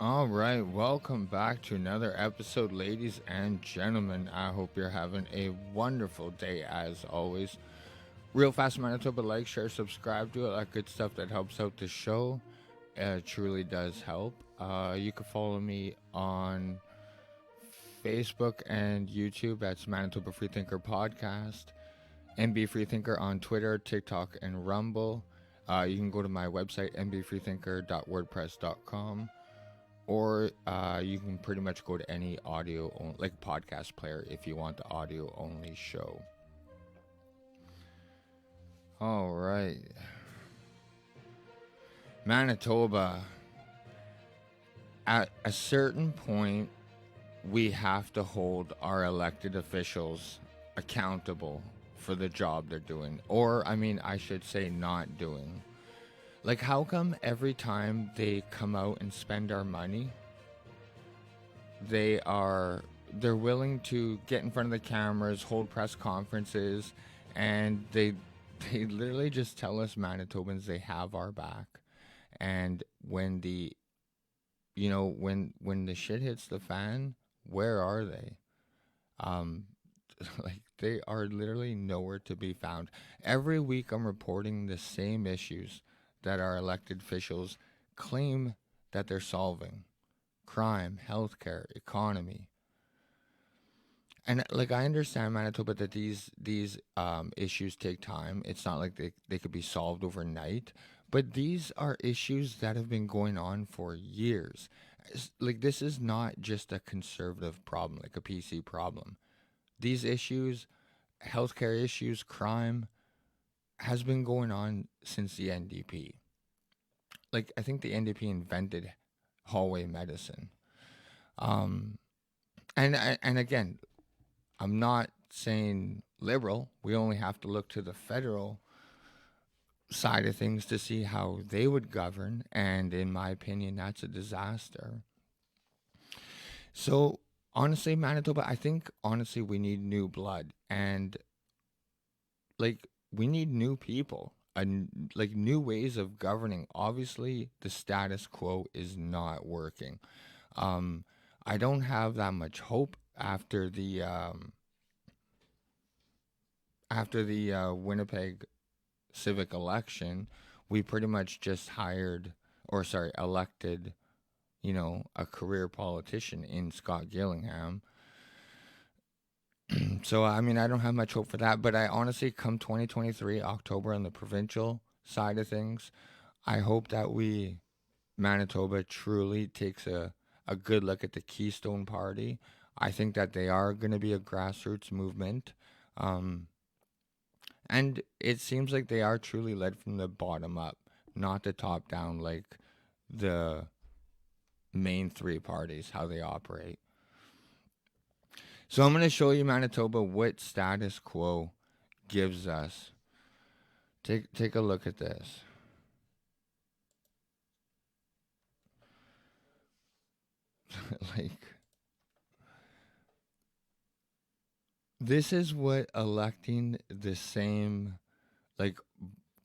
All right, welcome back to another episode, ladies and gentlemen. I hope you're having a wonderful day as always. Real fast Manitoba, like, share, subscribe, do all that good stuff that helps out the show. It truly does help. You can follow me on Facebook and YouTube. That's Manitoba Freethinker Podcast. MB Freethinker on Twitter, TikTok, and Rumble. You can go to my website, mbfreethinker.wordpress.com, or you can pretty much go to any like podcast player if you want the audio only show. All right, Manitoba. At a certain point, we have to hold our elected officials accountable for the job they're doing, or I should say, not doing. Like, how come every time they come out and spend our money, they are they're willing to get in front of the cameras, hold press conferences, and they literally just tell us Manitobans they have our back. And when the when the shit hits the fan, where are they? Um like, they are literally nowhere to be found. Every week I'm reporting the same issues that our elected officials claim that they're solving: crime, healthcare, economy. And like, I understand, Manitoba, that these issues take time. It's not like they could be solved overnight, but these are issues that have been going on for years. Like, this is not just a conservative problem, like a PC problem. These issues, healthcare issues, crime, has been going on since the NDP. Like, I think the NDP invented hallway medicine. Um, and again, I'm not saying liberal. We only have to look to the federal side of things to see how they would govern. And in my opinion, that's a disaster. So, honestly, Manitoba, I think honestly we need new blood. And like, we need new people and like new ways of governing. Obviously, the status quo is not working. Um, I don't have that much hope after the Winnipeg civic election. We pretty much just elected, a career politician in Scott Gillingham. So, I don't have much hope for that. But I honestly, come 2023, October, on the provincial side of things, I hope that Manitoba truly takes a good look at the Keystone Party. I think that they are going to be a grassroots movement. Um, And it seems like they are truly led from the bottom up, not the top down, like the main three parties, how they operate. So I'm going to show you, Manitoba, what status quo gives us. Take a look at this. Like, this is what electing the same, like,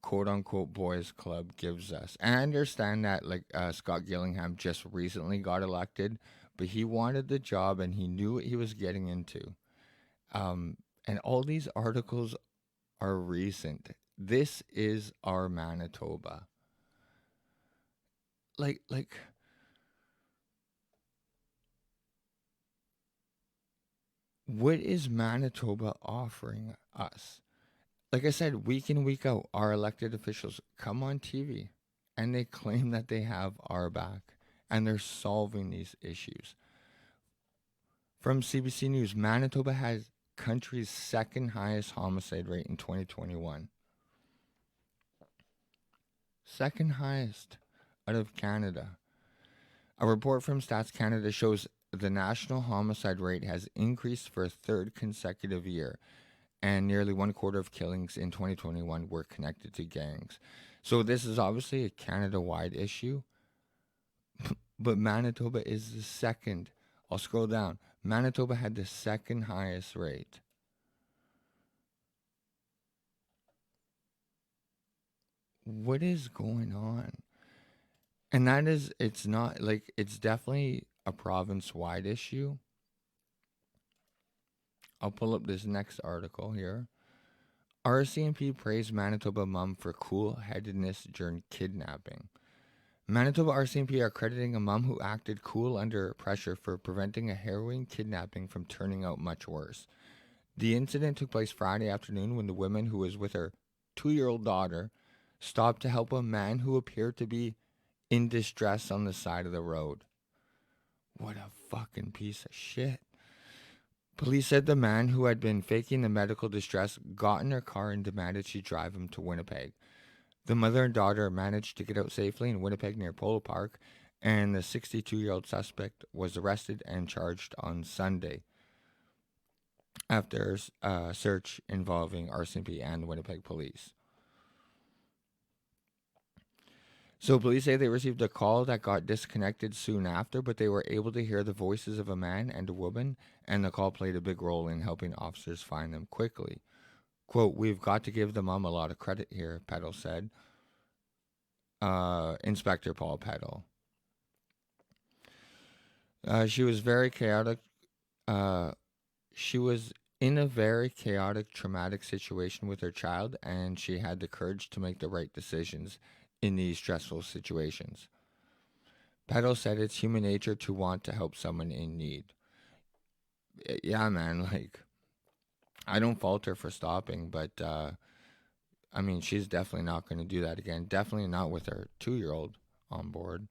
quote unquote boys club gives us. And I understand that, like, Scott Gillingham just recently got elected, but he wanted the job and he knew what he was getting into. Um, and all these articles are recent. This is our Manitoba. Like, what is Manitoba offering us? Like I said, week in, week out, our elected officials come on TV and they claim that they have our back and they're solving these issues. From CBC News, Manitoba has country's second highest homicide rate in 2021. Second highest out of Canada. A report from Stats Canada shows the national homicide rate has increased for a third consecutive year, and nearly one quarter of killings in 2021 were connected to gangs. So this is obviously a Canada-wide issue, but Manitoba is the second. I'll scroll down. Manitoba had the second highest rate. What is going on? And that is, it's not like, it's definitely a province wide issue. I'll pull up this next article here. RCMP praised Manitoba mom for cool headedness during kidnapping. Manitoba RCMP are crediting a mom who acted cool under pressure for preventing a harrowing kidnapping from turning out much worse. The incident took place Friday afternoon when the woman who was with her 2-year-old daughter stopped to help a man who appeared to be in distress on the side of the road. What a fucking piece of shit. Police said the man who had been faking the medical distress got in her car and demanded she drive him to Winnipeg. The mother and daughter managed to get out safely in Winnipeg near Polo Park, and the 62-year-old suspect was arrested and charged on Sunday after a search involving RCMP and Winnipeg police. So police say they received a call that got disconnected soon after, but they were able to hear the voices of a man and a woman, and the call played a big role in helping officers find them quickly. Quote, "We've got to give the mom a lot of credit here," Peddle said. Inspector Paul Peddle. She was very chaotic. She was in a very chaotic, traumatic situation with her child, and she had the courage to make the right decisions in these stressful situations. Peddle said it's human nature to want to help someone in need. Yeah, man, like, I don't fault her for stopping, but I mean, she's definitely not going to do that again. Definitely not with her 2-year-old on board.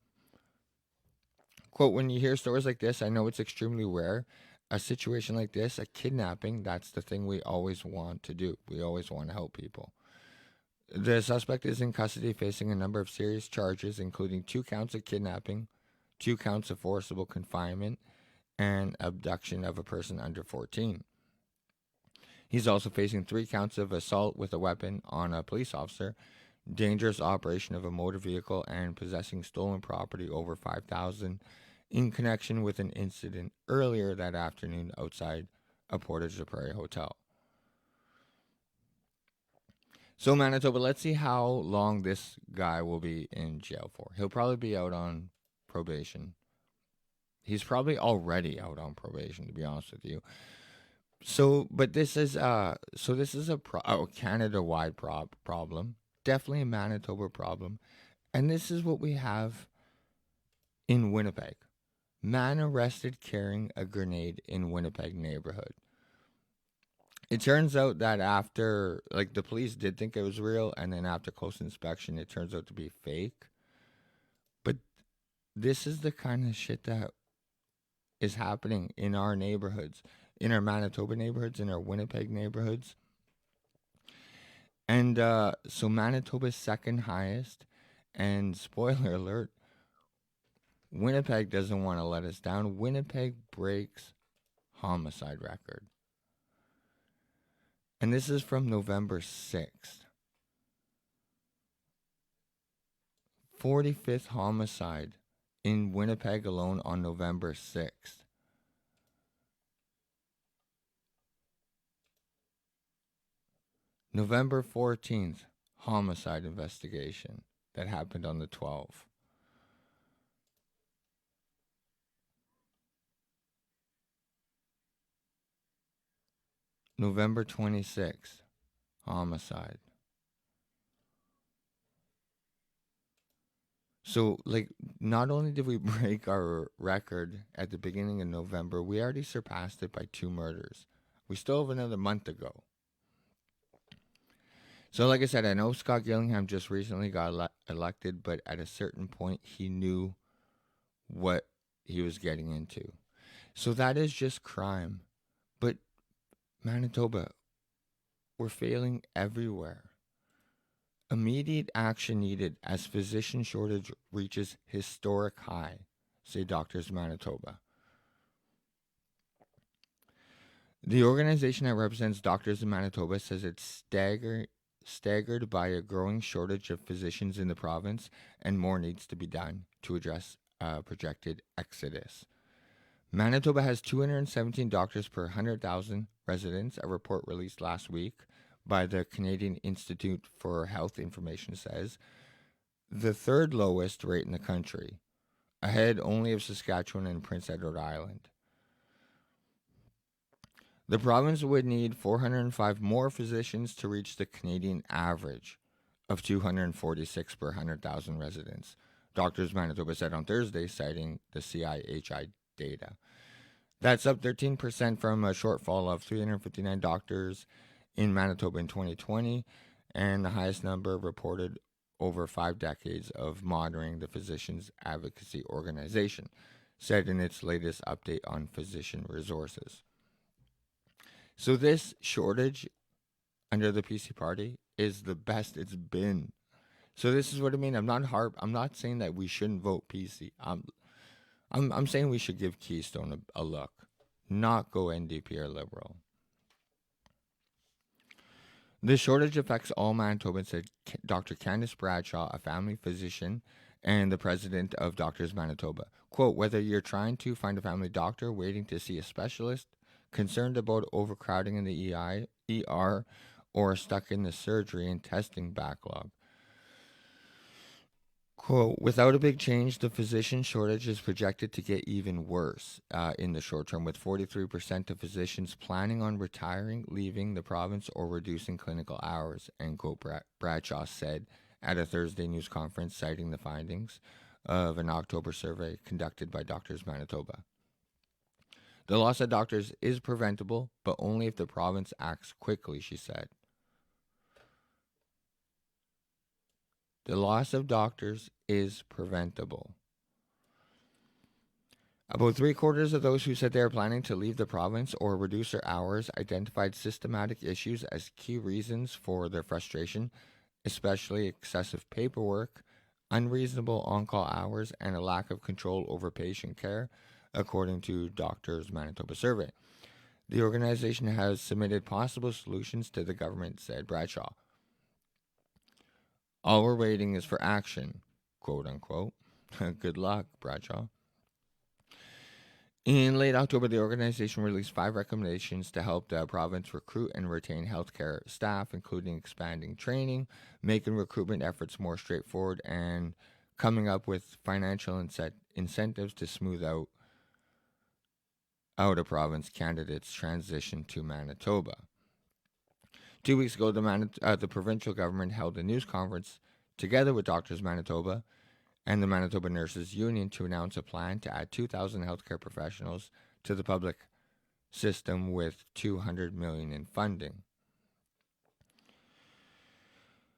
Quote, "When you hear stories like this, I know it's extremely rare. A situation like this, a kidnapping, that's the thing we always want to do. We always want to help people." The suspect is in custody facing a number of serious charges, including 2 counts of kidnapping, 2 counts of forcible confinement, and abduction of a person under 14. He's also facing 3 counts of assault with a weapon on a police officer, dangerous operation of a motor vehicle, and possessing stolen property over $5,000 in connection with an incident earlier that afternoon outside a Portage la Prairie hotel. So, Manitoba, let's see how long this guy will be in jail for. He'll probably be out on probation. He's probably already out on probation, to be honest with you. So, but this is a Canada-wide problem, definitely a Manitoba problem, and this is what we have in Winnipeg. Man arrested carrying a grenade in Winnipeg neighborhood. It turns out that after, like, the police did think it was real, and then after close inspection, it turns out to be fake. But this is the kind of shit that is happening in our neighborhoods, in our Manitoba neighborhoods, in our Winnipeg neighborhoods. And so Manitoba's second highest, and spoiler alert, Winnipeg doesn't want to let us down. Winnipeg breaks homicide record. And this is from November 6th. 45th homicide in Winnipeg alone on November 6th. November 14th, homicide investigation that happened on the 12th. November 26th, homicide. So, like, not only did we break our record at the beginning of November, we already surpassed it by 2 murders. We still have another month to go. So, like I said, I know Scott Gillingham just recently got elected, but at a certain point, he knew what he was getting into. So, that is just crime. But, Manitoba, we're failing everywhere. Immediate action needed as physician shortage reaches historic high, say Doctors Manitoba. The organization that represents doctors in Manitoba says it's staggered by a growing shortage of physicians in the province, and more needs to be done to address a projected exodus. Manitoba has 217 doctors per 100,000 residents, a report released last week by the Canadian Institute for Health Information says. the third lowest rate in the country, ahead only of Saskatchewan and Prince Edward Island. The province would need 405 more physicians to reach the Canadian average of 246 per 100,000 residents, Doctors Manitoba said on Thursday, citing the CIHI data. That's up 13% from a shortfall of 359 doctors in Manitoba in 2020, and the highest number reported over 5 decades of monitoring the Physicians Advocacy Organization, said in its latest update on physician resources. So this shortage under the PC party is the best it's been. So this is what I mean. I'm not saying that we shouldn't vote PC. I'm saying we should give Keystone a look, not go NDP or Liberal. The shortage affects all Manitobans, said Dr. Candice Bradshaw, a family physician and the president of Doctors Manitoba. Quote, whether you're trying to find a family doctor, waiting to see a specialist, concerned about overcrowding in the ER, or stuck in the surgery and testing backlog. Quote, without a big change, the physician shortage is projected to get even worse in the short term, with 43% of physicians planning on retiring, leaving the province, or reducing clinical hours, end quote, Bradshaw said at a Thursday news conference, citing the findings of an October survey conducted by Doctors Manitoba. The loss of doctors is preventable, but only if the province acts quickly, she said. The loss of doctors is preventable. About 3/4 of those who said they are planning to leave the province or reduce their hours identified systematic issues as key reasons for their frustration, especially excessive paperwork, unreasonable on-call hours, and a lack of control over patient care, according to Doctors Manitoba survey. The organization has submitted possible solutions to the government, said Bradshaw. All we're waiting is for action, quote unquote. Good luck, Bradshaw. In late October, the organization released 5 recommendations to help the province recruit and retain healthcare staff, including expanding training, making recruitment efforts more straightforward, and coming up with financial incentives to smooth out a province candidate's transition to Manitoba. 2 weeks ago, the provincial government held a news conference together with Doctors Manitoba and the Manitoba Nurses Union to announce a plan to add 2,000 healthcare professionals to the public system with $200 million in funding.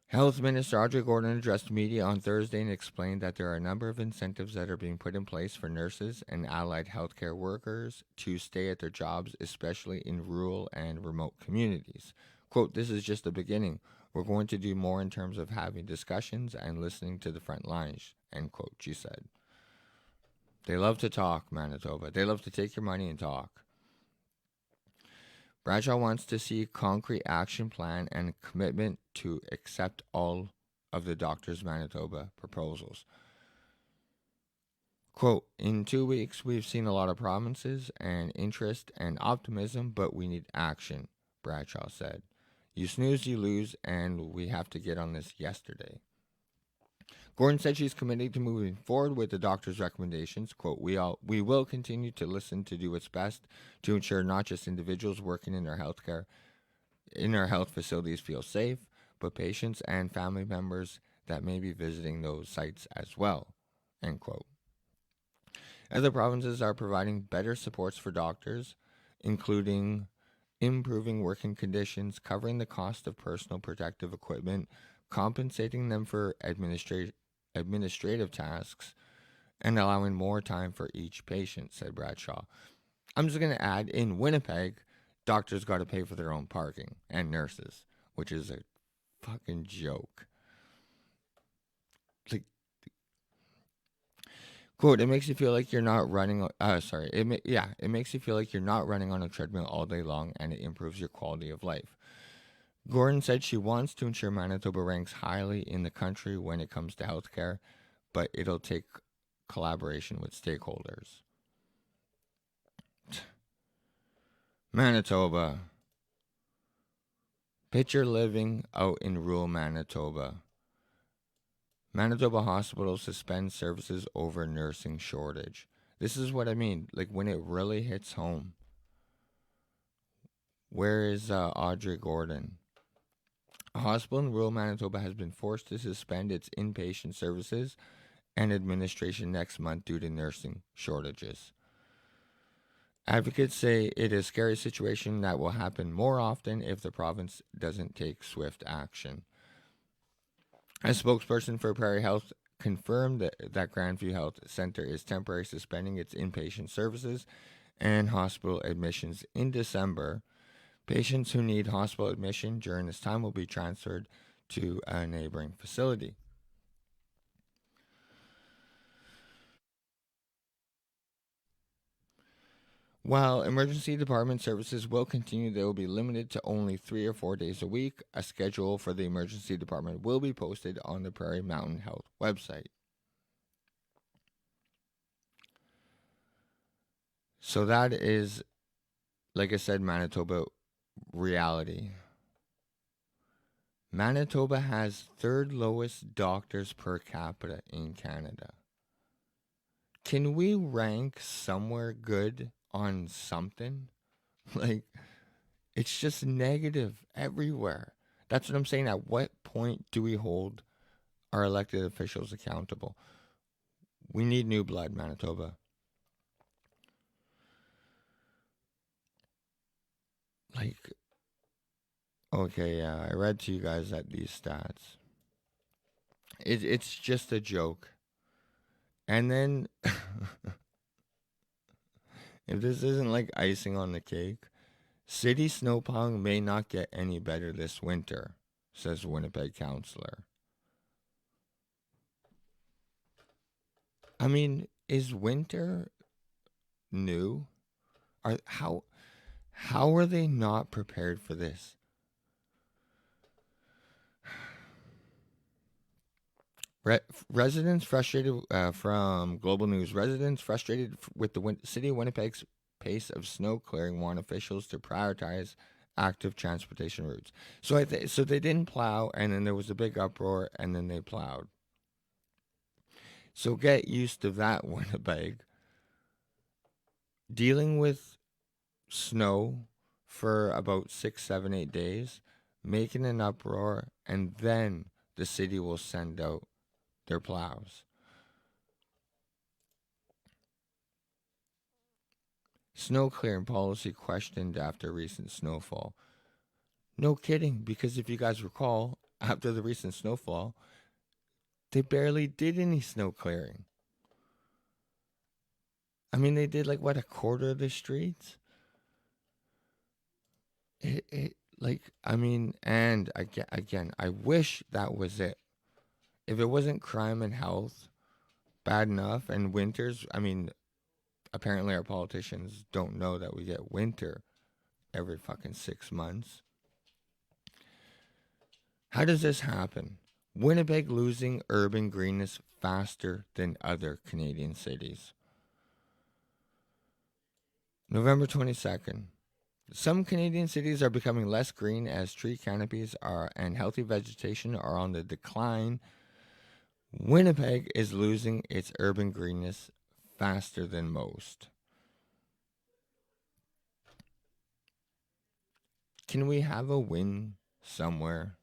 Health Minister Audrey Gordon addressed media on Thursday and explained that there are a number of incentives that are being put in place for nurses and allied healthcare workers to stay at their jobs, especially in rural and remote communities. Quote, this is just the beginning. We're going to do more in terms of having discussions and listening to the front lines, end quote, she said. They love to talk, Manitoba. They love to take your money and talk. Bradshaw wants to see a concrete action plan and a commitment to accept all of the Doctors Manitoba proposals. Quote, in 2 weeks, we've seen a lot of promises and interest and optimism, but we need action, Bradshaw said. You snooze, you lose, and we have to get on this yesterday. Gordon said she's committed to moving forward with the doctor's recommendations. Quote, we will continue to listen to do what's best to ensure not just individuals working in our health facilities feel safe, but patients and family members that may be visiting those sites as well, end quote. Other provinces are providing better supports for doctors, including improving working conditions, covering the cost of personal protective equipment, compensating them for administrative tasks, and allowing more time for each patient, said Bradshaw. I'm just going to add, in Winnipeg, doctors got to pay for their own parking, and nurses, which is a fucking joke. Like, quote, it makes you feel like you're not running, it makes you feel like you're not running on a treadmill all day long, and it improves your quality of life. Gordon said she wants to ensure Manitoba ranks highly in the country when it comes to healthcare, but it'll take collaboration with stakeholders. Manitoba. Picture living out in rural Manitoba. Manitoba hospitals suspend services over nursing shortage. This is what I mean. Like when it really hits home. Where is Audrey Gordon? A hospital in rural Manitoba has been forced to suspend its inpatient services and administration next month due to nursing shortages. Advocates say it is a scary situation that will happen more often if the province doesn't take swift action. A spokesperson for Prairie Health confirmed that Grandview Health Center is temporarily suspending its inpatient services and hospital admissions in December. Patients who need hospital admission during this time will be transferred to a neighboring facility. While emergency department services will continue, they will be limited to only 3 or 4 days a week. A schedule for the emergency department will be posted on the Prairie Mountain Health website. So that is, like I said, Manitoba reality. Manitoba has third lowest doctors per capita in Canada. Can we rank somewhere good on something? Like, it's just negative everywhere. That's what I'm saying. At what point do we hold our elected officials accountable? We need new blood, Manitoba. Like, okay, yeah, I read to you guys that these stats. It's just a joke. And then, if this isn't like icing on the cake, city snowplowing may not get any better this winter, says Winnipeg councillor. I mean, is winter new? Are how are they not prepared for this? Residents frustrated from Global News. Residents frustrated with the city of Winnipeg's pace of snow clearing want officials to prioritize active transportation routes. So so they didn't plow, and then there was a big uproar, and then they plowed. So get used to that, Winnipeg. Dealing with snow for about 6, 7, 8 days, making an uproar, and then the city will send out their plows. Snow clearing policy questioned after recent snowfall. No kidding, because if you guys recall, after the recent snowfall, they barely did any snow clearing. I mean, they did like what, a quarter of the streets? I mean, and again, I wish that was it. If it wasn't crime and health bad enough, and winters, I mean, apparently our politicians don't know that we get winter every fucking 6 months. How does this happen? Winnipeg losing urban greenness faster than other Canadian cities. November 22nd. Some Canadian cities are becoming less green as tree canopies are and healthy vegetation are on the decline. Winnipeg is losing its urban greenness faster than most. Can we have a win somewhere?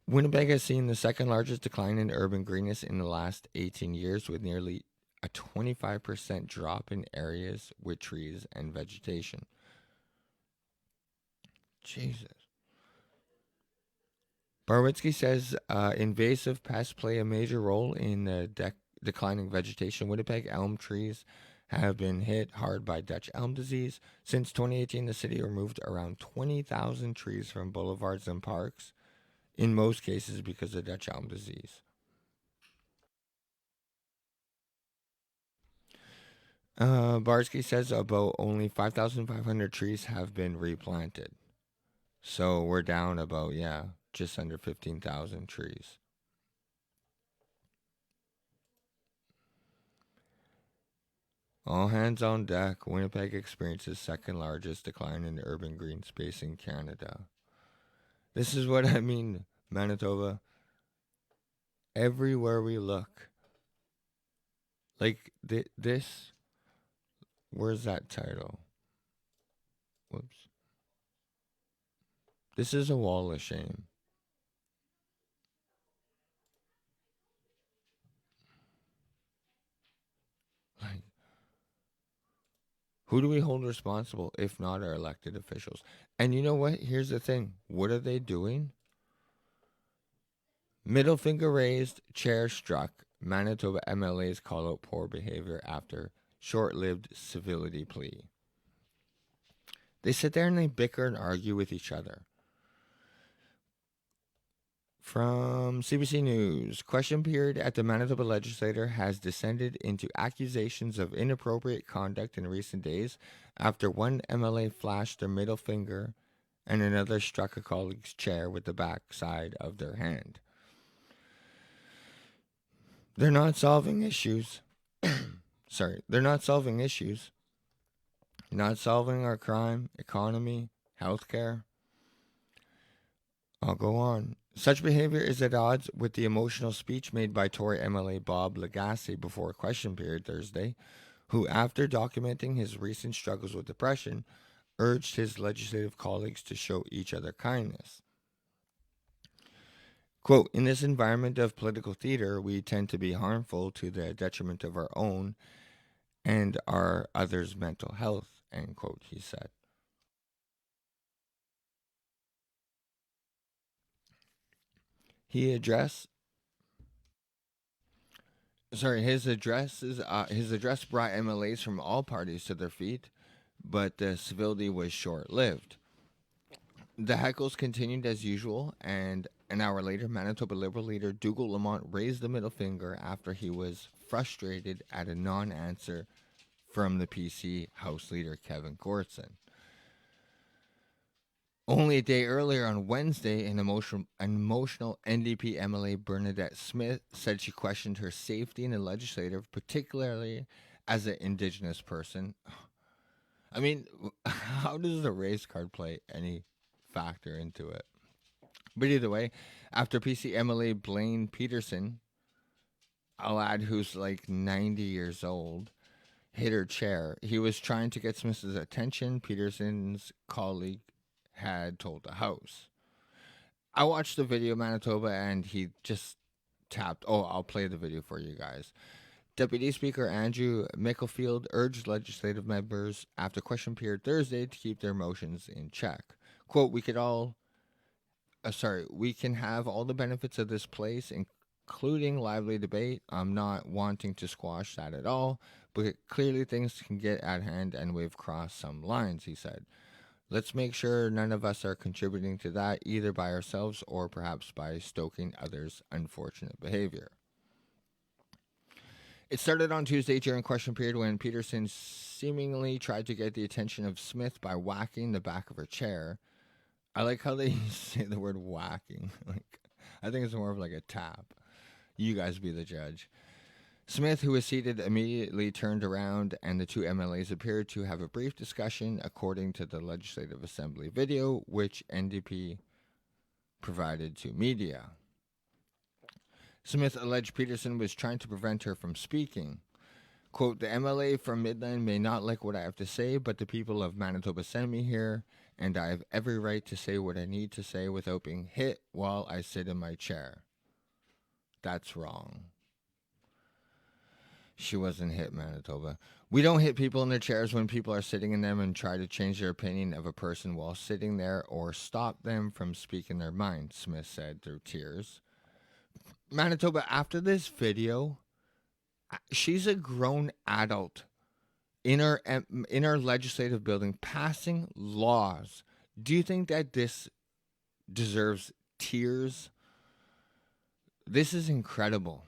Winnipeg has seen the second largest decline in urban greenness in the last 18 years, with nearly a 25% drop in areas with trees and vegetation. Jesus. Barwitzky says invasive pests play a major role in declining vegetation. Winnipeg elm trees have been hit hard by Dutch elm disease. Since 2018, the city removed around 20,000 trees from boulevards and parks, in most cases because of Dutch elm disease. Barsky says about only 5,500 trees have been replanted. So we're down about, yeah, just under 15,000 trees. All hands on deck. Winnipeg experiences second largest decline in urban green space in Canada. This is what I mean, Manitoba. everywhere we look. Like this, where's that title? Whoops. This is a wall of shame. Like, who do we hold responsible if not our elected officials? And you know what? Here's the thing. What are they doing? Middle finger raised, chair struck. Manitoba MLAs call out poor behavior after short lived civility plea. They sit there and they bicker and argue with each other. From CBC News, question period at the Manitoba legislature has descended into accusations of inappropriate conduct in recent days after one MLA flashed their middle finger and another struck a colleague's chair with the backside of their hand. They're not solving issues. They're not solving issues. Not solving our crime, economy, healthcare. I'll go on. Such behavior is at odds with the emotional speech made by Tory MLA Bob Lagasse before a question period Thursday, who, after documenting his recent struggles with depression, urged his legislative colleagues to show each other kindness. Quote, in this environment of political theater, we tend to be harmful to the detriment of our own and our others' mental health, end quote, he said. He addressed his address brought MLAs from all parties to their feet, but the civility was short-lived. The heckles continued as usual, and an hour later, Manitoba Liberal leader Dougal Lamont raised the middle finger after he was frustrated at a non-answer from the PC House Leader Kevin Gortson. Only a day earlier on Wednesday, an emotional NDP MLA Bernadette Smith said she questioned her safety in the legislature, particularly as an Indigenous person. I mean, how does the race card play any factor into it? But either way, after PC MLA Blaine Peterson, a lad who's like 90 years old, hit her chair, he was trying to get Smith's attention, Peterson's colleague had told the House. I watched the video, Manitoba, and he just tapped. Oh, I'll play the video for you guys. Deputy Speaker Andrew Micklefield urged legislative members after question period Thursday to keep their motions in check. Quote, we can have all the benefits of this place, including lively debate. I'm not wanting to squash that at all, but clearly things can get out of hand and we've crossed some lines, he said. Let's make sure none of us are contributing to that either by ourselves or perhaps by stoking others' unfortunate behavior. It started on Tuesday during question period when Peterson seemingly tried to get the attention of Smith by whacking the back of her chair. I like how they say the word whacking. Like, I think it's more of like a tap. You guys be the judge. Smith, who was seated, immediately turned around, and the two MLAs appeared to have a brief discussion, according to the Legislative Assembly video, which NDP provided to media. Smith alleged Peterson was trying to prevent her from speaking. Quote, the MLA from Midland may not like what I have to say, but the people of Manitoba sent me here, and I have every right to say what I need to say without being hit while I sit in my chair. That's wrong. She wasn't hit, Manitoba. We don't hit people in their chairs when people are sitting in them and try to change their opinion of a person while sitting there or stop them from speaking their mind, Smith said through tears. Manitoba, after this video, she's a grown adult in our legislative building passing laws. Do you think that this deserves tears? This is incredible.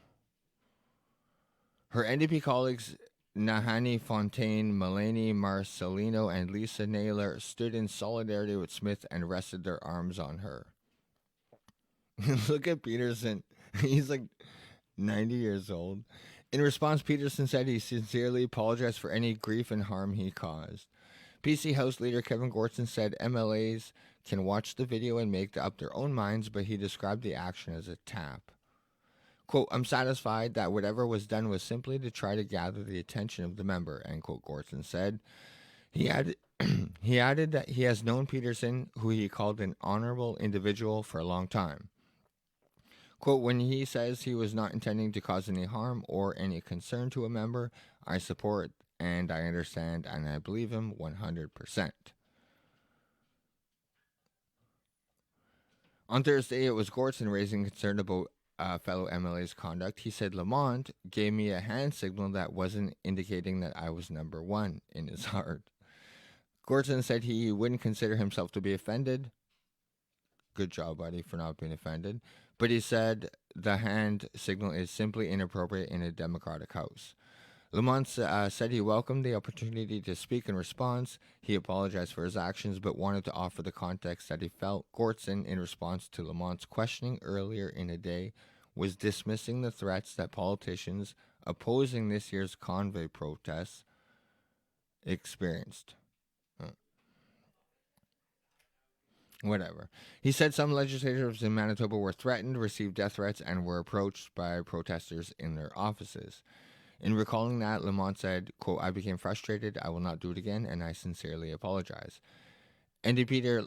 Her NDP colleagues Nahani Fontaine, Melanie Marcelino, and Lisa Naylor stood in solidarity with Smith and rested their arms on her. Look at Peterson. He's like 90 years old. In response, Peterson said he sincerely apologized for any grief and harm he caused. PC House Leader Kevin Gortson said MLAs can watch the video and make up their own minds, but he described the action as a tap. Quote, I'm satisfied that whatever was done was simply to try to gather the attention of the member, end quote, Gorton said. He added, he added that he has known Peterson, who he called an honorable individual, for a long time. Quote, when he says he was not intending to cause any harm or any concern to a member, I support and I understand and I believe him 100%. On Thursday, it was Gorton raising concern about fellow MLA's conduct. He said Lamont gave me a hand signal that wasn't indicating that I was number one in his heart. Gorton said he wouldn't consider himself to be offended. Good job, buddy, for not being offended. But he said the hand signal is simply inappropriate in a democratic house. Lamont said he welcomed the opportunity to speak in response. He apologized for his actions, but wanted to offer the context that he felt Gorton, in response to Lamont's questioning earlier in the day, was dismissing the threats that politicians opposing this year's convoy protests experienced. Whatever. He said some legislators in Manitoba were threatened, received death threats, and were approached by protesters in their offices. In recalling that, Lamont said, quote, I became frustrated, I will not do it again, and I sincerely apologize. NDP Leader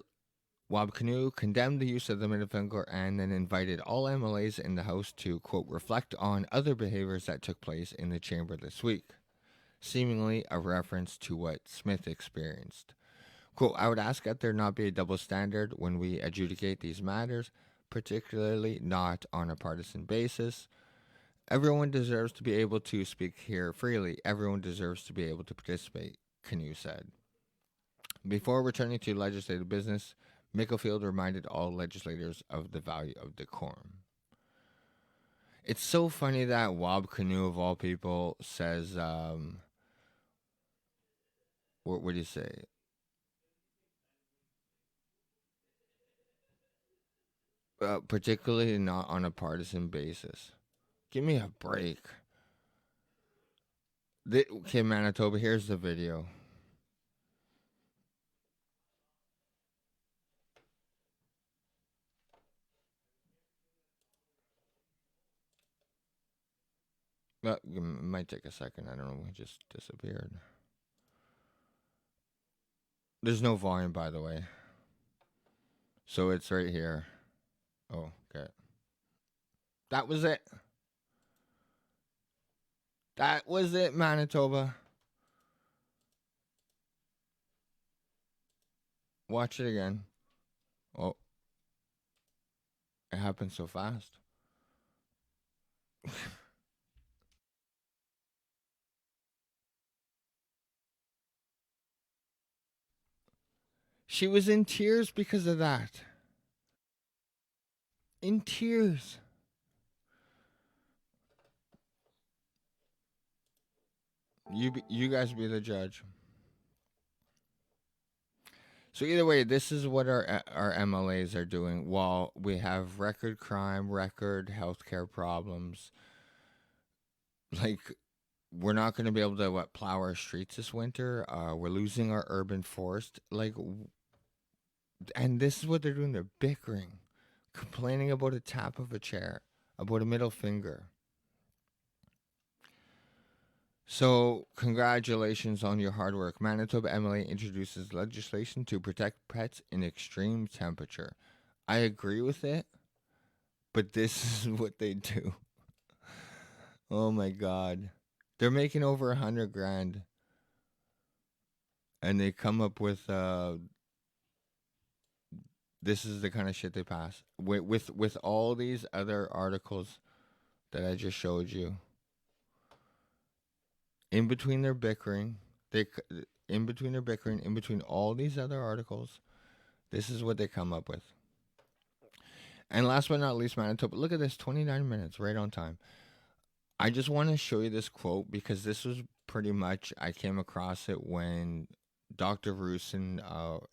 Wab Kinew condemned the use of the middle finger and then invited all MLAs in the House to, quote, reflect on other behaviors that took place in the chamber this week, seemingly a reference to what Smith experienced. Quote, I would ask that there not be a double standard when we adjudicate these matters, particularly not on a partisan basis. Everyone deserves to be able to speak here freely. Everyone deserves to be able to participate, Kinew said. Before returning to legislative business, Micklefield reminded all legislators of the value of decorum. It's so funny that Wab Kinew, of all people, says, what would he say? Particularly not on a partisan basis. Give me a break. Okay, Manitoba, here's the video. It might take a second. I don't know. It just disappeared. There's no volume, by the way. So it's right here. Oh, okay. That was it. That was it, Manitoba. Watch it again. Oh, it happened so fast. She was in tears because of that. In tears. You guys be the judge. So either way, this is what our MLAs are doing while we have record crime, record healthcare problems. Like, we're not going to be able to plow our streets this winter. We're losing our urban forest. Like, and this is what they're doing. They're bickering, complaining about a tap of a chair, about a middle finger. So, congratulations on your hard work. Manitoba MLA introduces legislation to protect pets in extreme temperature. I agree with it, but this is what they do. Oh my god. They're making over 100 grand. And they come up with this is the kind of shit they pass. With all these other articles that I just showed you. In between their bickering, in between all these other articles, this is what they come up with. And last but not least, Manitoba. Look at this, 29 minutes, right on time. I just want to show you this quote because this was pretty much, I came across it when Dr. Rusin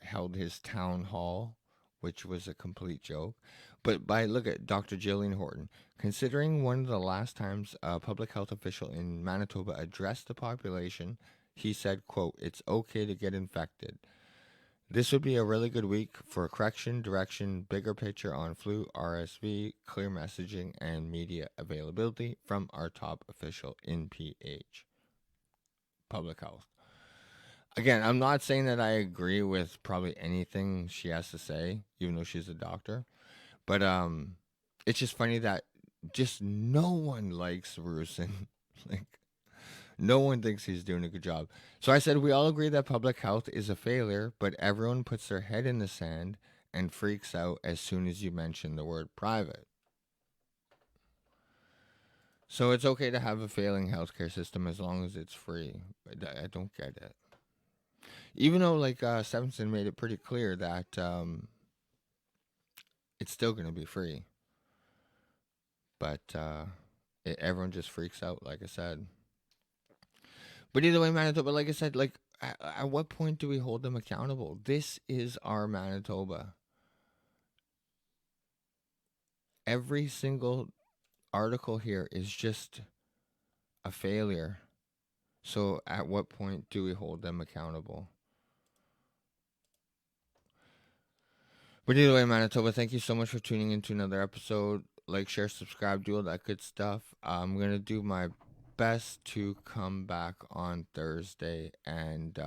held his town hall, which was a complete joke. But look at Dr. Jillian Horton. Considering one of the last times a public health official in Manitoba addressed the population, he said, quote, it's okay to get infected. This would be a really good week for correction, direction, bigger picture on flu, RSV, clear messaging, and media availability from our top official in PH, public health. Again, I'm not saying that I agree with probably anything she has to say, even though she's a doctor. But it's just funny that just no one likes Rusin. Like no one thinks he's doing a good job. So I said we all agree that public health is a failure, but everyone puts their head in the sand and freaks out as soon as you mention the word private. So it's okay to have a failing healthcare system as long as it's free. I don't get it. Even though like Stevenson made it pretty clear that it's still going to be free, but everyone just freaks out, like I said. But either way, Manitoba, like I said, like at what point do we hold them accountable? This is our Manitoba. Every single article here is just a failure. So at what point do we hold them accountable? But either way, Manitoba, thank you so much for tuning into another episode. Like, share, subscribe, do all that good stuff. I'm going to do my best to come back on Thursday. And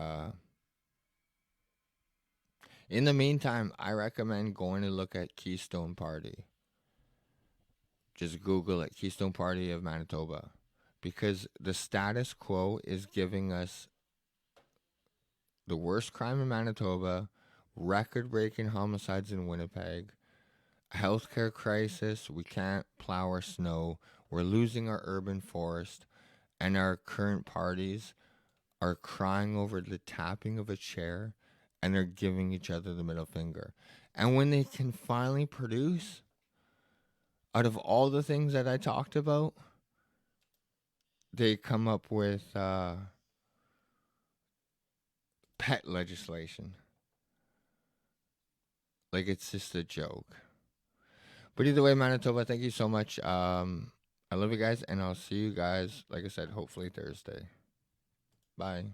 in the meantime, I recommend going to look at Keystone Party. Just Google it, Keystone Party of Manitoba. Because the status quo is giving us the worst crime in Manitoba, record breaking homicides in Winnipeg, healthcare crisis, we can't plow our snow, we're losing our urban forest, and our current parties are crying over the tapping of a chair and they're giving each other the middle finger. And when they can finally produce, out of all the things that I talked about, they come up with pet legislation. Like it's just a joke. But either way, Manitoba, thank you so much. I love you guys, and I'll see you guys, like I said, hopefully Thursday. Bye.